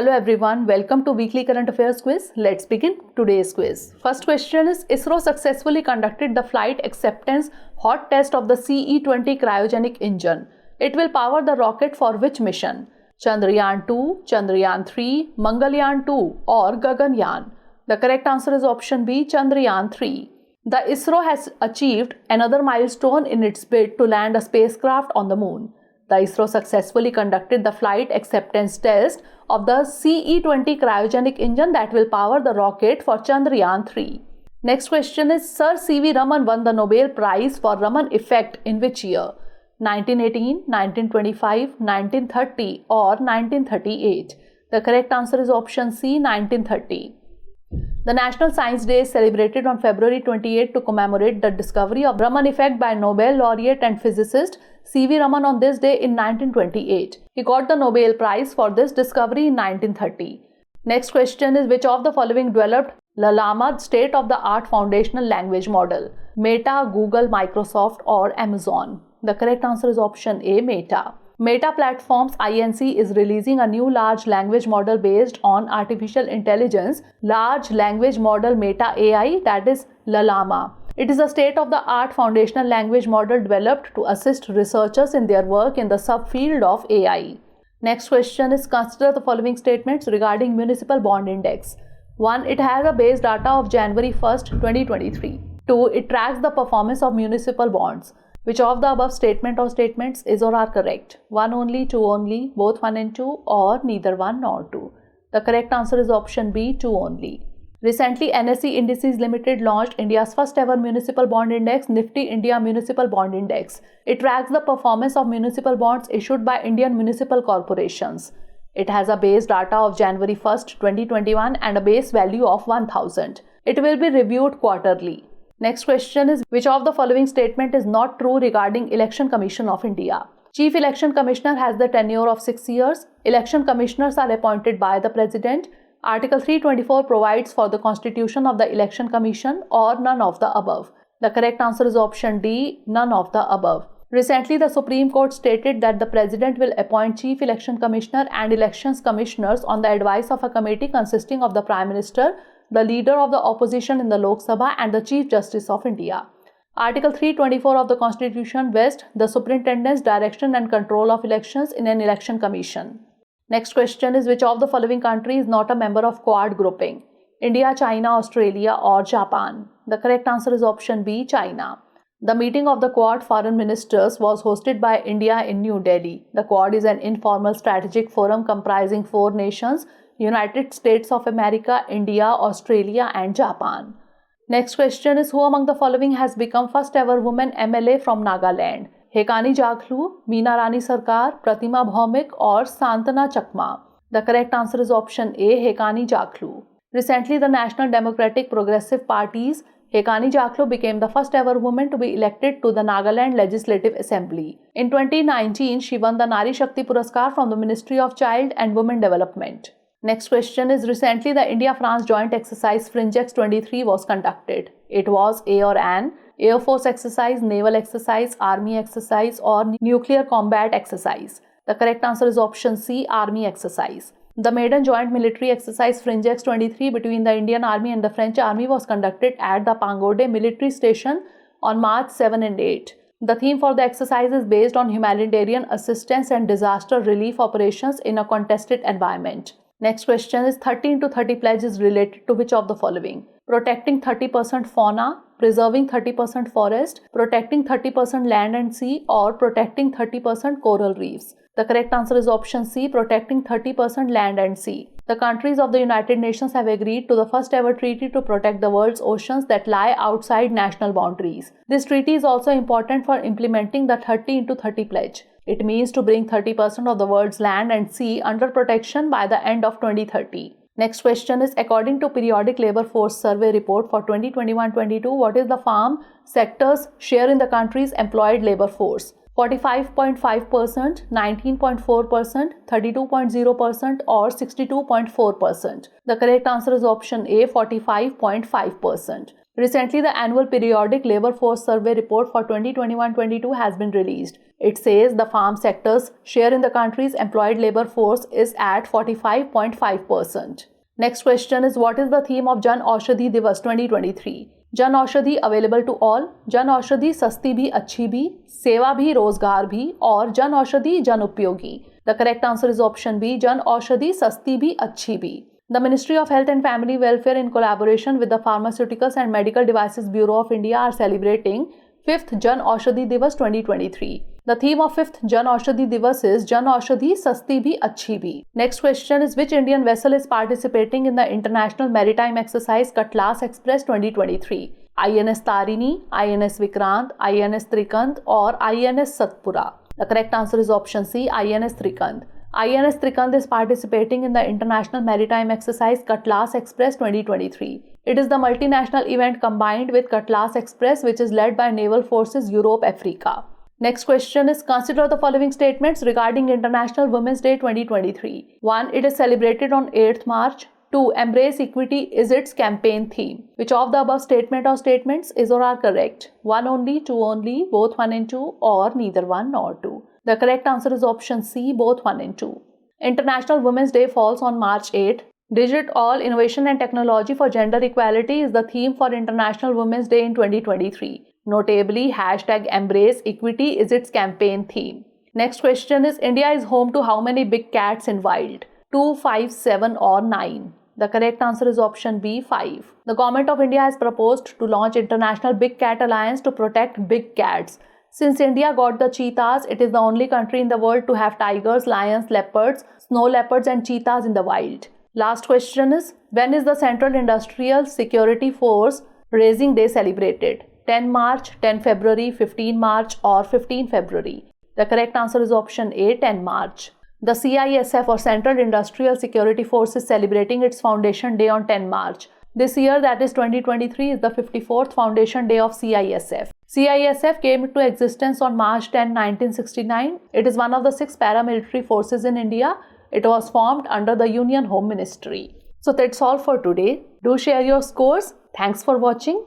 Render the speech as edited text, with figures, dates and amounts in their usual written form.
Hello everyone, welcome to Weekly Current Affairs Quiz. Let's begin today's quiz. First question is, ISRO successfully conducted the flight acceptance hot test of the CE-20 cryogenic engine. It will power the rocket for which mission? Chandrayaan-2, Chandrayaan-3, Mangalyaan-2 or Gaganyaan? The correct answer is option B, Chandrayaan-3. The ISRO has achieved another milestone in its bid to land a spacecraft on the moon. The ISRO successfully conducted the flight acceptance test of the CE-20 cryogenic engine that will power the rocket for Chandrayaan-3. Next question is, Sir C.V. Raman won the Nobel Prize for Raman effect in which year? 1918, 1925, 1930 or 1938? The correct answer is option C, 1930. The National Science Day is celebrated on February 28 to commemorate the discovery of Raman effect by Nobel laureate and physicist C.V. Raman on this day in 1928. He got the Nobel Prize for this discovery in 1930. Next question is, which of the following developed LaLLaMA state-of-the-art foundational language model? Meta, Google, Microsoft or Amazon? The correct answer is option A, Meta. Meta Platforms Inc. is releasing a new large language model based on artificial intelligence, large language model Meta AI, that is LaLLaMA. It is a state-of-the-art foundational language model developed to assist researchers in their work in the subfield of AI. Next question is, consider the following statements regarding Municipal Bond Index. 1. It has a base data of January 1st, 2023. 2. It tracks the performance of municipal bonds. Which of the above statement or statements is or are correct? 1 only, 2 only, both 1 and 2 or neither 1 nor 2? The correct answer is option B, 2 only. Recently, NSE Indices Limited launched India's first ever municipal bond index, Nifty India Municipal Bond Index. It tracks the performance of municipal bonds issued by Indian municipal corporations. It has a base data of January 1st, 2021 and a base value of 1000. It will be reviewed quarterly. Next question is, which of the following statement is not true regarding Election Commission of India? Chief Election Commissioner has the tenure of 6 years. Election commissioners are appointed by the President. Article 324 provides for the constitution of the Election Commission or none of the above. The correct answer is option D, none of the above. Recently, the Supreme Court stated that the President will appoint Chief Election Commissioner and Elections Commissioners on the advice of a committee consisting of the Prime Minister, the Leader of the Opposition in the Lok Sabha and the Chief Justice of India. Article 324 of the Constitution vests the Superintendent's direction and control of elections in an election commission. Next question is, which of the following country is not a member of Quad grouping? India, China, Australia or Japan? The correct answer is option B, China. The meeting of the Quad foreign ministers was hosted by India in New Delhi. The Quad is an informal strategic forum comprising 4 nations, United States of America, India, Australia and Japan. Next question is, who among the following has become first ever woman MLA from Nagaland? Hekani Jakhlu, Meena Rani Sarkar, Pratima Bhaumik or Santana Chakma? The correct answer is option A, Hekani Jakhlu. Recently, the National Democratic Progressive Party's Hekani Jakhlu became the first ever woman to be elected to the Nagaland Legislative Assembly. In 2019, she won the Nari Shakti Puraskar from the Ministry of Child and Women Development. Next question is, recently the India-France joint exercise Fringex 23 was conducted. It was A or an Air Force exercise, naval exercise, army exercise or nuclear combat exercise. The correct answer is option C, army exercise. The maiden joint military exercise Fringex 23 between the Indian Army and the French Army was conducted at the Pangode military station on March 7 and 8. The theme for the exercise is based on humanitarian assistance and disaster relief operations in a contested environment. Next question is, 30 into 30 pledge is related to which of the following? Protecting 30% fauna, preserving 30% forest, protecting 30% land and sea or protecting 30% coral reefs? The correct answer is option C, protecting 30% land and sea. The countries of the United Nations have agreed to the first ever treaty to protect the world's oceans that lie outside national boundaries. This treaty is also important for implementing the 30 into 30 pledge. It means to bring 30% of the world's land and sea under protection by the end of 2030. Next question is, according to Periodic Labour Force Survey report for 2021-22, what is the farm sector's share in the country's employed labour force? 45.5%, 19.4%, 32.0% or 62.4%? The correct answer is option A, 45.5%. Recently, the annual Periodic Labour Force Survey report for 2021-22 has been released. It says the farm sector's share in the country's employed labor force is at 45.5%. Next question is, what is the theme of Jan Aushadhi Divas 2023? Jan Aushadhi available to all, Jan Aushadhi सस्ती भी अच्छी भी, सेवा भी रोजगार भी, और Jan Aushadhi जन उपयोगी. The correct answer is option B, Jan Aushadhi सस्ती भी अच्छी भी. The Ministry of Health and Family Welfare in collaboration with the Pharmaceuticals and Medical Devices Bureau of India are celebrating 5th Jan Aushadhi Divas 2023. The theme of 5th Jan Aushadhi Divas is Jan Aushadhi Sasti Bhi Achhi Bhi. Next question is, which Indian vessel is participating in the International Maritime Exercise Cutlass Express 2023? INS Tarini, INS Vikrant, INS Trikant or INS Satpura? The correct answer is option C, INS Trikant. INS Trikant is participating in the International Maritime Exercise Cutlass Express 2023. It is the multinational event combined with Cutlass Express, which is led by Naval Forces Europe Africa. Next question is, consider the following statements regarding International Women's Day 2023. 1. It is celebrated on 8th March. 2. Embrace equity is its campaign theme. Which of the above statement or statements is or are correct? 1 only, 2 only, both 1 and 2, or neither 1 nor 2? The correct answer is option C, both 1 and 2. International Women's Day falls on March 8. Digital Innovation and Technology for Gender Equality is the theme for International Women's Day in 2023. Notably, #Embrace Equity is its campaign theme. Next question is, India is home to how many big cats in wild? 2, 5, 7 or 9? The correct answer is option B, 5. The Government of India has proposed to launch International Big Cat Alliance to protect big cats. Since India got the cheetahs, it is the only country in the world to have tigers, lions, leopards, snow leopards and cheetahs in the wild. Last question is, when is the Central Industrial Security Force Raising Day celebrated? 10 March, 10 February, 15 March or 15 February? The correct answer is option A, 10 March. The CISF or Central Industrial Security Force is celebrating its foundation day on 10 March. This year, that is 2023, is the 54th foundation day of CISF. CISF came into existence on March 10, 1969. It is one of the 6 paramilitary forces in India. It was formed under the Union Home Ministry. So that's all for today. Do share your scores. Thanks for watching.